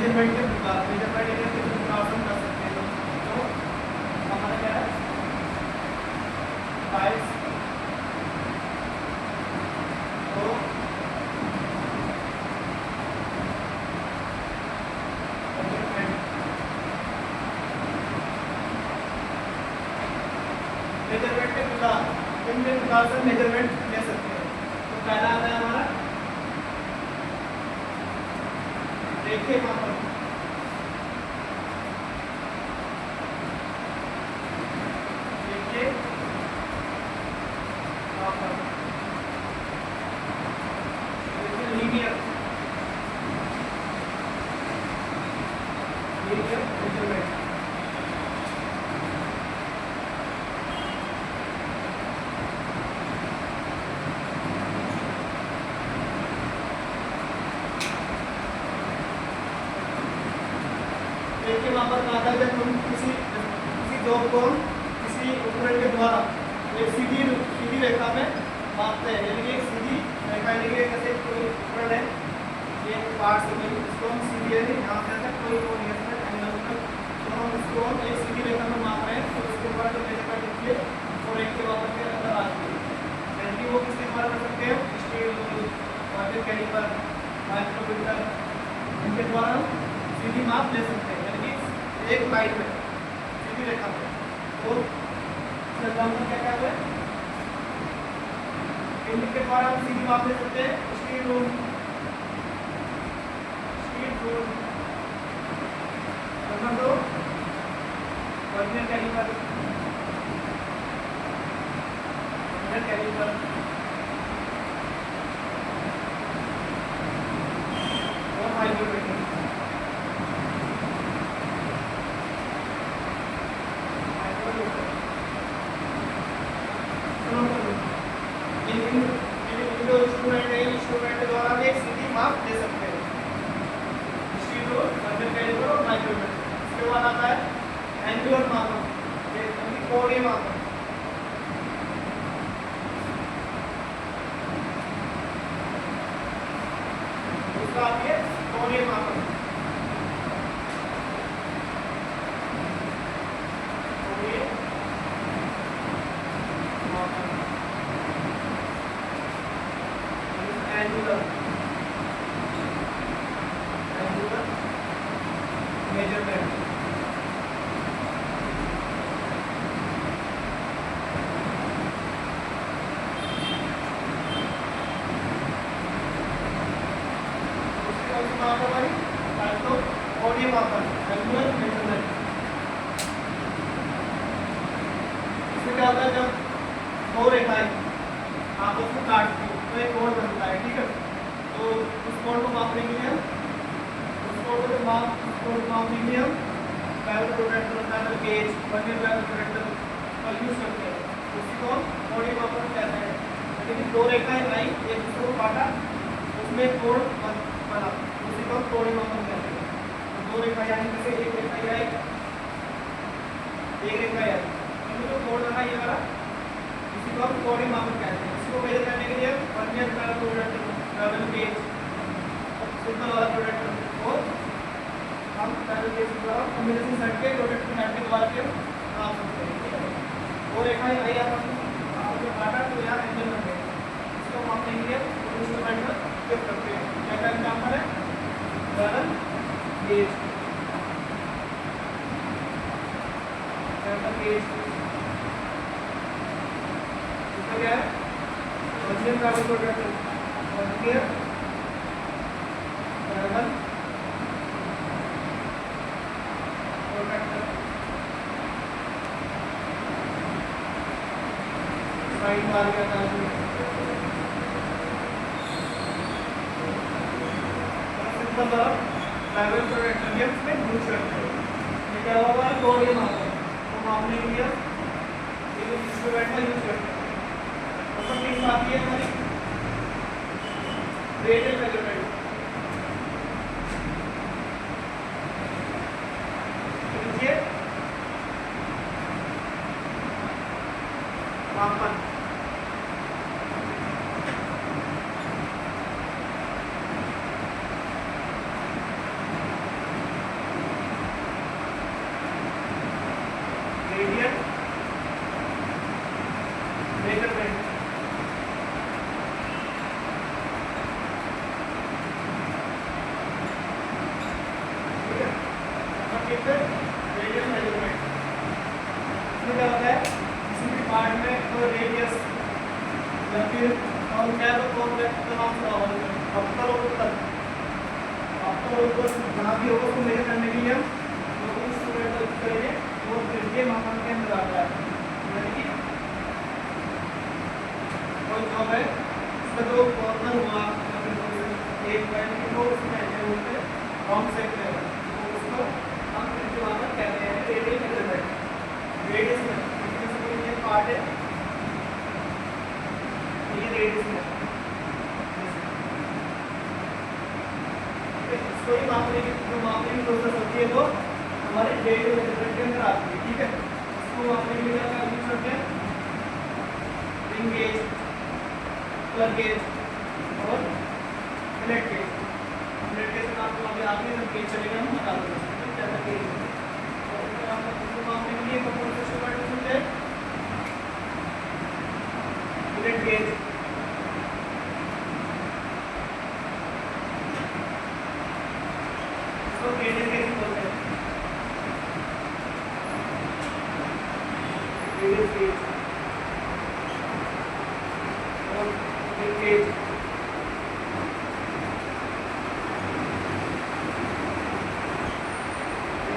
Measurement के प्रकार, measurement area के प्रकार हम कर सकते हैं। तो हमारा क्या है, बाइस तो मेजरमेंट के प्रकार, इन प्रकार से मेजरमेंट ले सकते हैं। तो पहला आता है हमारा रेखे मापन, रेखे मापन, लीनियर मेजरमेंट। रेखे मापन का आता है जब हम किसी जॉब को किसी उपकरण के द्वारा एक सीधी रेखा में मापते हैं, यानी कि एक सीधी रेखा, यानी कि जैसे कोई उपकरण है, ये पार्ट से इसको हम सीधी है यहाँ से तक कोई वो नहीं है एंगल तक, तो हम इसको एक सीधी रेखा में माप रहे हैं, तो उसके बाद जो रेखा दिखती है वो रेखे मापन के अंदर आती है। यानी कि वो किसके द्वारा कर सकते हैं, स्केल, वाटर कैलिपर, माइक्रोमीटर, इनके द्वारा सीधी माप ले सकते हैं, यानी कि एक लाइन में सीधी रेखा में। तो एग्जाम्पल क्या क्या है, इनके द्वारा हम सीधी माप ले सकते हैं, steel rule, number 2 vernier calliper, और माइक्रोमीटर। जो इंस्ट्रूमेंट है, इंस्ट्रूमेंट के द्वारा भी एक सीधी माप ले सकते हैं, स्टील रूल, वर्नियर कैलिपर और माइक्रोमीटर। इसके बाद आता है एंगुलर मापन, ये कोणीय मापन। दूसरा आती है कोणीय मापन, कोणीय मापन, एंगुलर मेजरमेंट। कोणीय मापन, एंगुलर मेजरमेंट। इसमें क्या होता है, जब दो रेखाएं आपस में काटती है तो एक कोण बनता है, ठीक है। तो उस कोण को मापने के लिए उस कोण को मापने के लिए हम parallel protractor, parallel gauge, vernier parallel protractor का यूज करते हैं। उसी को कोणीय मापन कहते हैं। लेकिन दो रेखाएं आई, एक दूसरे को काटा, उसमें कोण बना, उसी को कोणीय मापन कहते हैं। तो दो रेखाएं आई, जैसे एक रेखा आई, एक रेखा आई, इनमें जो कोण बना ये वाला, इसी को हम कोणीय मापन कहते हैं। इसको मेजर करने के लिए vernier parallel protractor, parallel gauge, simple वाला प्रोट्रैक्टर और हम पैरेलल गेज के द्वारा कॉम्बिनेशन सेट के प्रोट्रैक्टर सेट के द्वारा के नाप सकते हैं, ठीक है। और रेखाएं आई अपन जो काटा तो यहाँ एंगल बन गए, इसको मापने के लिए इंस्ट्रूमेंट का उपयोग करते हैं। क्या क्या एग्जाम्पल है, पैरेलल गेज, पैरेलल गेज, इसका क्या है, vernier parallel protractor, vernier parallel protractor, side bar का काम सिंपल पैरेलल प्रोट्रैक्टर ये इसमें यूज करते हैं। ये क्या होगा, कोणीय मापन, तो मापने के लिए ये इंस्ट्रूमेंट का यूज करते हैं। नंबर 3 आती है हमारी रेडियल मेजरमेंट। मापन, विथ रेडियस मेजरमेंट। इसमें क्या होता है, किसी भी पार्ट में कोई रेडियस या फिर हम क्या तो कौन का नाम से अवतल और उत्तल, अवतल और उत्तल जहाँ भी होगा उसको मेजर करने के लिए हम जो इंस्ट्रूमेंट का यूज करेंगे वो फिर के मापन के अंदर आता है। यानी कि कोई जॉब है इसका जो कॉर्नर हुआ या फिर एक यानी कि वो उसमें है बोलते हैं राउंड शेप में तो उसको हम फिर के मापन कहते हैं रेडियस मेजरमेंट। रेडियस में कोई ये पार्ट है, ये रेडियस में इसको ही मापने की जो मापने की प्रोसेस होती है वो हमारे रेडियस मेजरमेंट के अंदर आती है। ठीक है, इसको मापने के लिए क्या यूज करते हैं, रिंग गेज, प्लग गेज और फिलेट गेज। फिलेट गेज का आपको अभी आगे जब गेज चलेगा हम बता देंगे क्या गेज है। और फिर आप इसको मापने के लिए कौन सा इंस्ट्रूमेंट यूज है, फिलेट गेज। रेडियस गेज बोलते हैं, रेडियस गेज और फिलेट गेज।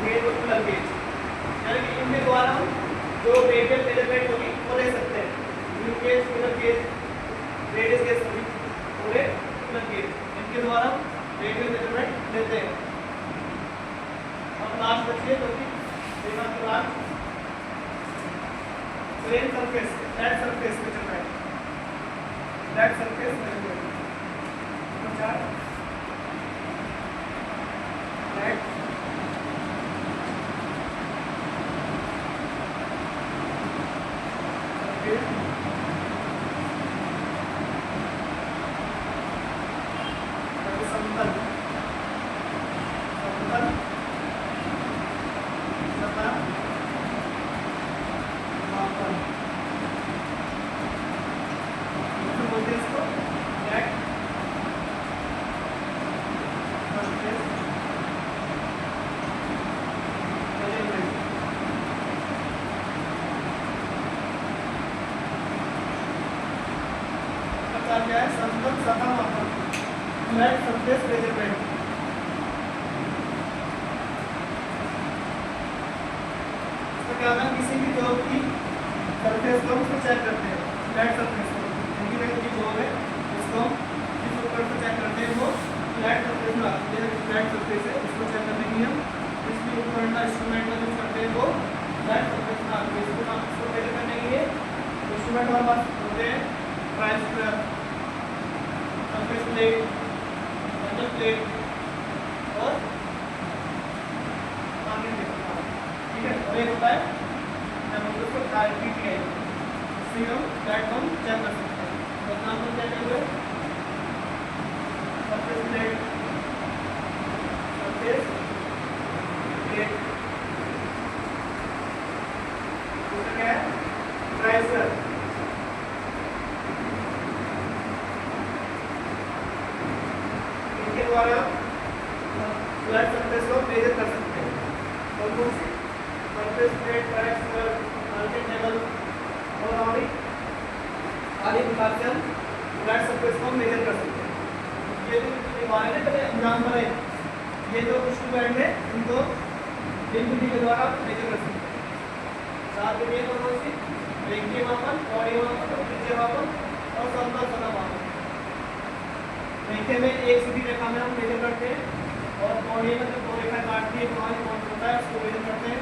गेज और प्लग गेज यानी कि इनके द्वारा हम जो रेडियल मेजरमेंट होगी वो ले सकते हैं। Drill gauge, filler gauge, radius gauge और प्लग गेज, इनके द्वारा हम रेडियल मेजरमेंट लेते हैं। लास्ट बचिए तो कि देखा तो last plane surface, flat surface measurement, flat surface measurement. Number 4 flat surface समतल, समतल क्या है, समतल सतह मापन, फ्लैट सरफेस मेजरमेंट। इसमें क्या होगा, किसी भी जॉब की सरफेस को हम चेक करते हैं, फ्लैट सरफेस को, इनकी जो जॉब है उसको जिस ऊपर से चेक करते हैं वो फ्लैट सरफेस में आती है। फ्लैट सरफेस है उसको चेक करने के लिए हम इसके ऊपर का इंस्ट्रूमेंट का यूज करते हैं वो फ्लैट सरफेस में आती है। इसको मेजर करने के लिए इंस्ट्रूमेंट हमारे पास होते हैं, try square, surface plate, metal plate और मार्किंग प्लेट। ठीक है, और एक होता है जब हम उसको टारगेट है इससे हम प्लेटफॉर्म चेक कर सकते हैं। तो एग्जांपल क्या हुए, सरफेस प्लेट, सरफेस प्लेट, दूसरा क्या है, ट्राइसर, द्वारा फ्लैट सरफेस को मेजर कर सकते हैं। और कौन सी, सरफेस प्लेट, ट्राइसर, मार्किंग टेबल और हमारी आदि प्रकार से हम फ्लैट सरफेस को मेजर कर सकते हैं। ये जो हमारे ना पहले एग्जाम्पल है, ये जो इंस्ट्रूमेंट है इनको इन विधि के द्वारा मेजर कर सकते हैं। साथ में ये कौन सी, रेखीय मापन, कोणीय मापन, त्रिज्यीय मापन और समतल सतह मापन। रेखे में एक सीधी रेखा में हम मेजर करते हैं और कोणीय में जब दो रेखा काटती है तो हमारी कोण होता है उसको मेजर करते हैं।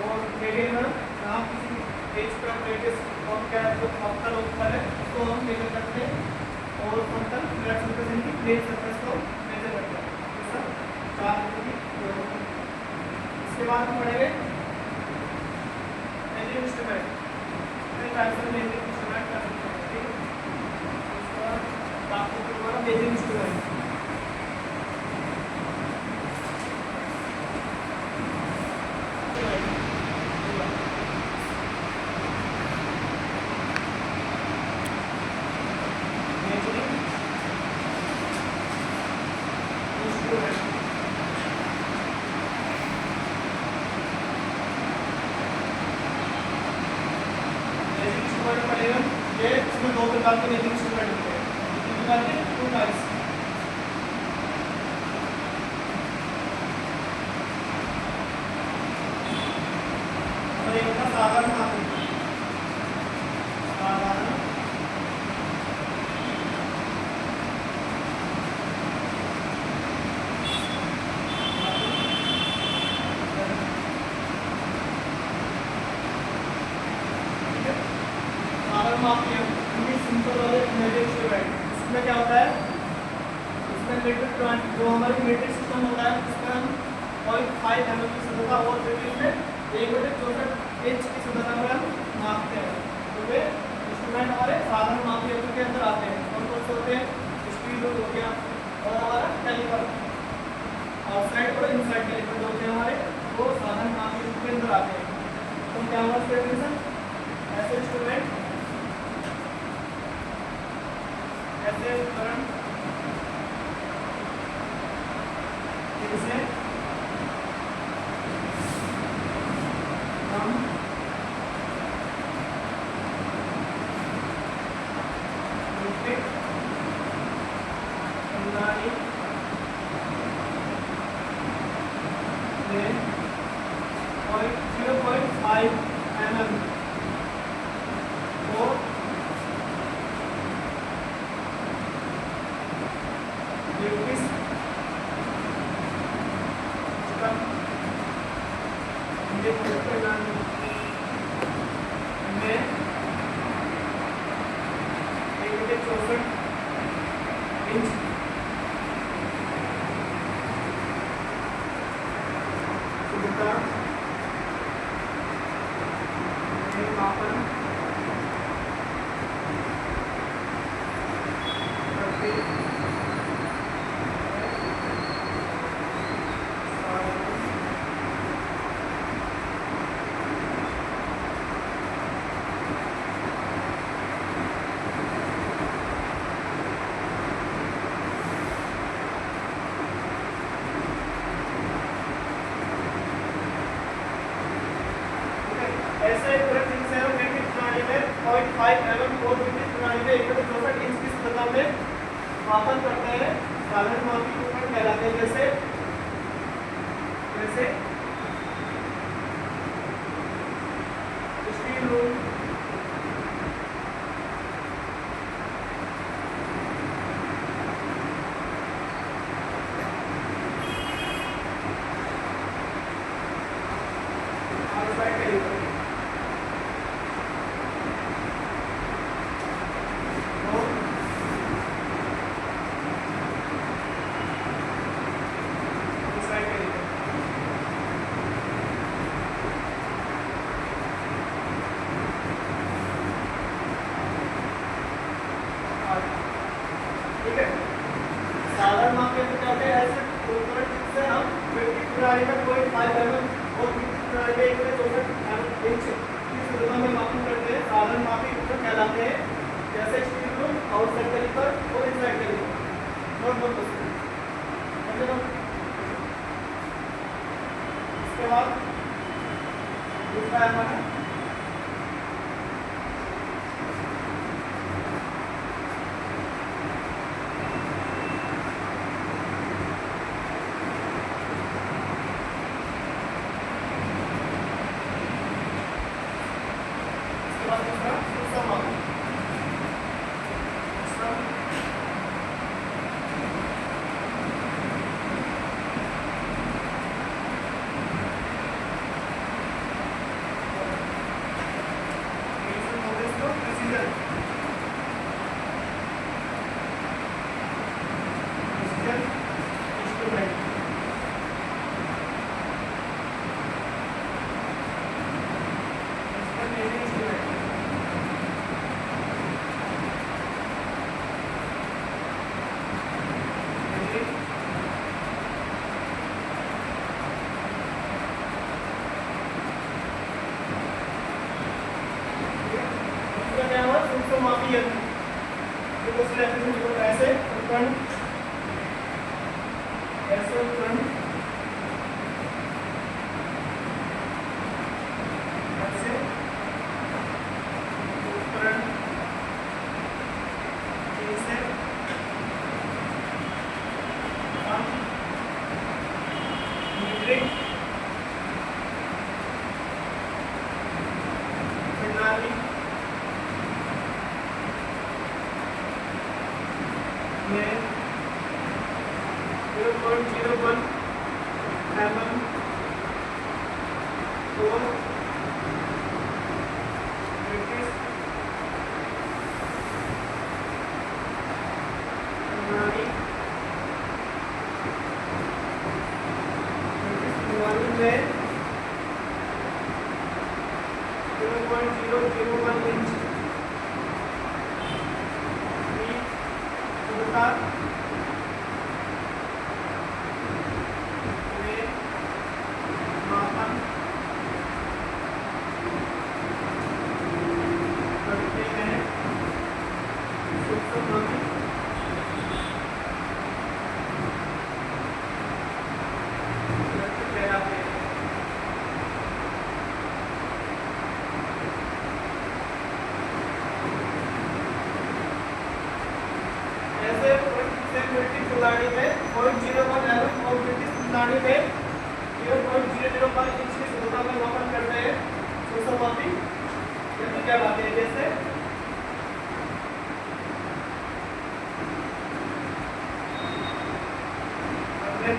और रेडियल में जहाँ किसी पेज पर रेडियस और क्या जो अवतल ऊपर है उसको हम मेजर करते हैं और समतल फ्लैट सरफेस यानी कि प्लेन सरफेस को मेजर करते हैं। ये सब 4 विधि। इसके बाद हम पढ़ेंगे मेजरिंग इंस्ट्रूमेंट, मेजरिंग इंस्ट्रूमेंट कर सकते हैं। ठीक है, इसका आपको दोबारा मेजरिंग इंस्ट्रूमेंट, प्रकार के मेजरिंग इंस्ट्रूमेंट होते हैं, तीन प्रकार के, टू टाइप्स। और एक होता साधारण मापी, साधारण मापी है, सिंपल वाले मेजरिंग इंस्ट्रूमेंट। इसमें क्या होता है, इसमें मीट्रिक जो हमारी मीट्रिक सिस्टम होता है उसमें हम 0.5 mm की शुद्धता और फिर इसमें 1/64 इंच की शुद्धता में हम मापते हैं। तो वे इंस्ट्रूमेंट हमारे साधारण मापी यंत्र के अंदर आते हैं। कौन कौन से होते हैं, स्टील रूल हो गया और हमारा कैलिपर, आउटसाइड और इनसाइड कैलिपर जो होते हैं हमारे, वो साधारण मापी यंत्र के अंदर आते हैं। तो क्या होगा डेफिनेशन, ऐसे इंस्ट्रूमेंट, ऐसे उपकरण जिनसे हम मीट्रिक प्रणाली में 0.5 mm को ऐसे एक प्रकार जिनसे हम मीट्रिक प्रणाली में 0.5 mm और मीट्रिक प्रणाली में 1/64 इंच की शुद्धता में मापन करते हैं, साधारण मापी उपकरण कहलाते हैं। जैसे स्टील रूल, आउटसाइड कैलिपर, ठीक है। साधारण मापी यंत्र क्या होते हैं, ऐसे उपकरण जिससे हम मीट्रिक प्रणाली में 0.5 mm और मीट्रिक प्रणाली में 1/64 इंच की शुद्धता में मापन करते हैं, साधारण मापी उपकरण कहलाते हैं। जैसे स्टील रूल, आउटसाइड कैलिपर और इनसाइड कैलिपर। इसके बाद दूसरा है हमारा मापी यंत्र ऐसे उपकरण mm और ब्रिटिश प्रणाली में 0.001 इंच की तीव्रता में मापन करते हैं सूक्ष्मदर्शी कहलाते हैं। ऐसे ब्रिटिश प्रणाली में 0.01 mm और ब्रिटिश प्रणाली में 0.001 इंच की शुद्धता में मापन करते हैं सूक्ष्मदर्शी यंत्र कहलाते हैं। जैसे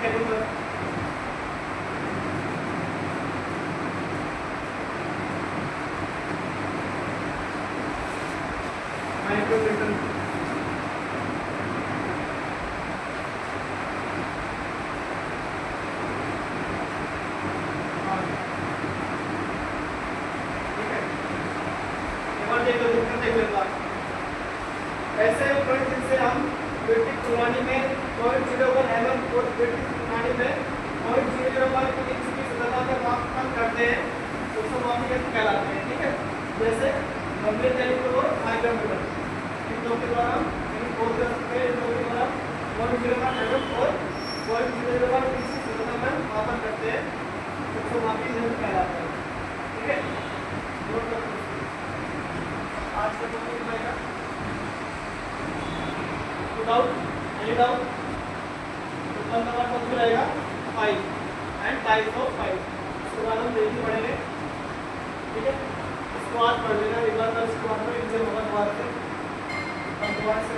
कैलिपर, माइक्रोमीटर, ऐसे उपकरण जिनसे हम ब्रिटिश प्रणाली में 0.01 mm और ब्रिटिश प्रणाली में 0.001 इंच की शुद्धता में मापन करते हैं सूक्ष्मदर्शी यंत्र कहलाते हैं। ठीक है, जैसे गंभीर कैलिपर और माइक्रोमीटर, इन दो के द्वारा हम खोज कर सकते हैं। इन दो के द्वारा 0.01 mm और 0.001 इंच की शुद्धता में मापन करते हैं सूक्ष्मदर्शी यंत्र कहलाते हैं। ठीक है, नोट कर आज का टॉपिक रहेगा विदाउट एनी डाउट। तो कल का टॉपिक रहेगा pipe and types of pipe. इसके बाद हम देखिए पढ़ेंगे। ठीक है, इसको आज पढ़ लेना एक बार, इसके बाद में एग्जाम होगा दोबारा से